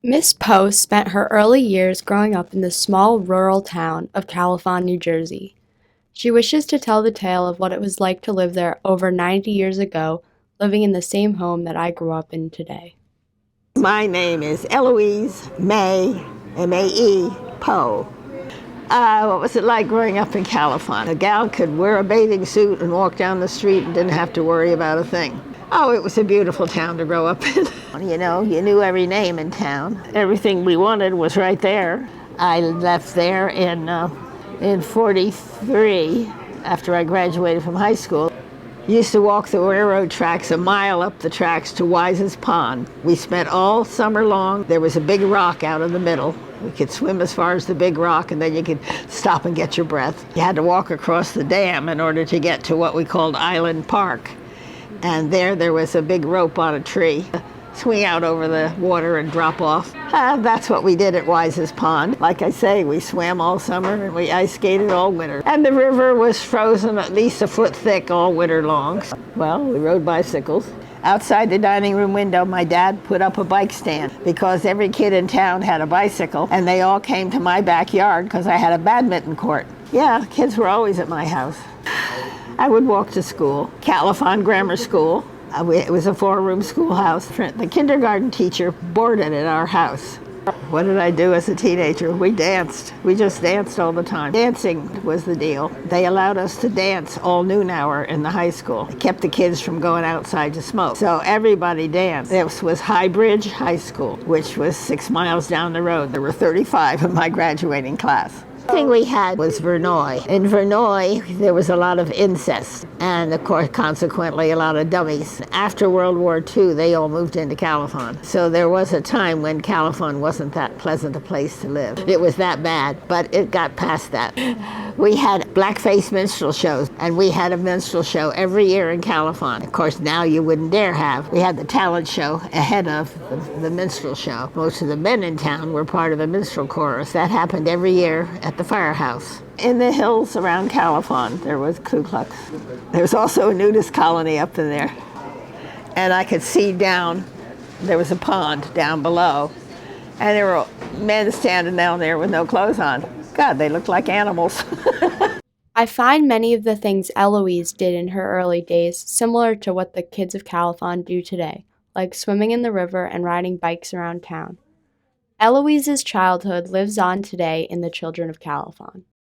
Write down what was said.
Miss Poe spent her early years growing up in the small rural town of Califon, New Jersey. She wishes to tell the tale of what it was like to live there over 90 years ago, living in the same home that I grew up in today. My name is Eloise Mae, M-A-E, Poe. What was it like growing up in Califon? A gal could wear a bathing suit and walk down the street and didn't have to worry about a thing. Oh, it was a beautiful town to grow up in. You knew every name in town. Everything we wanted was right there. I left there in 43 after I graduated from high school. Used to walk the railroad tracks a mile up the tracks to Wise's Pond. We spent all summer long. There was a big rock out in the middle. We could swim as far as the big rock, and then you could stop and get your breath. You had to walk across the dam in order to get to what we called Island Park. And there was a big rope on a tree. Swing out over the water and drop off. That's what we did at Wise's Pond. Like I say, we swam all summer and we ice skated all winter. And the river was frozen at least a foot thick all winter long. Well, we rode bicycles. Outside the dining room window, my dad put up a bike stand because every kid in town had a bicycle, and they all came to my backyard because I had a badminton court. Yeah, kids were always at my house. I would walk to school, Califon Grammar School. It was a 4-room schoolhouse. The kindergarten teacher boarded at our house. What did I do as a teenager? We danced. We just danced all the time. Dancing was the deal. They allowed us to dance all noon hour in the high school. It kept the kids from going outside to smoke. So everybody danced. This was High Bridge High School, which was 6 miles down the road. There were 35 in my graduating class. The thing we had was Verneuil. In Verneuil, there was a lot of incest, and of course, consequently, a lot of dummies. After World War II, they all moved into Califon. So there was a time when Califon wasn't that pleasant a place to live. It was that bad, but it got past that. We had blackface minstrel shows, and we had a minstrel show every year in Califon. Of course, now you wouldn't dare have. We had the talent show ahead of the minstrel show. Most of the men in town were part of the minstrel chorus. That happened every year at the firehouse. In the hills around Califon, there was Ku Klux. There was also a nudist colony up in there. And I could see down, there was a pond down below, and there were men standing down there with no clothes on. God, they looked like animals. I find many of the things Eloise did in her early days similar to what the kids of Califon do today, like swimming in the river and riding bikes around town. Eloise's childhood lives on today in the children of Califon.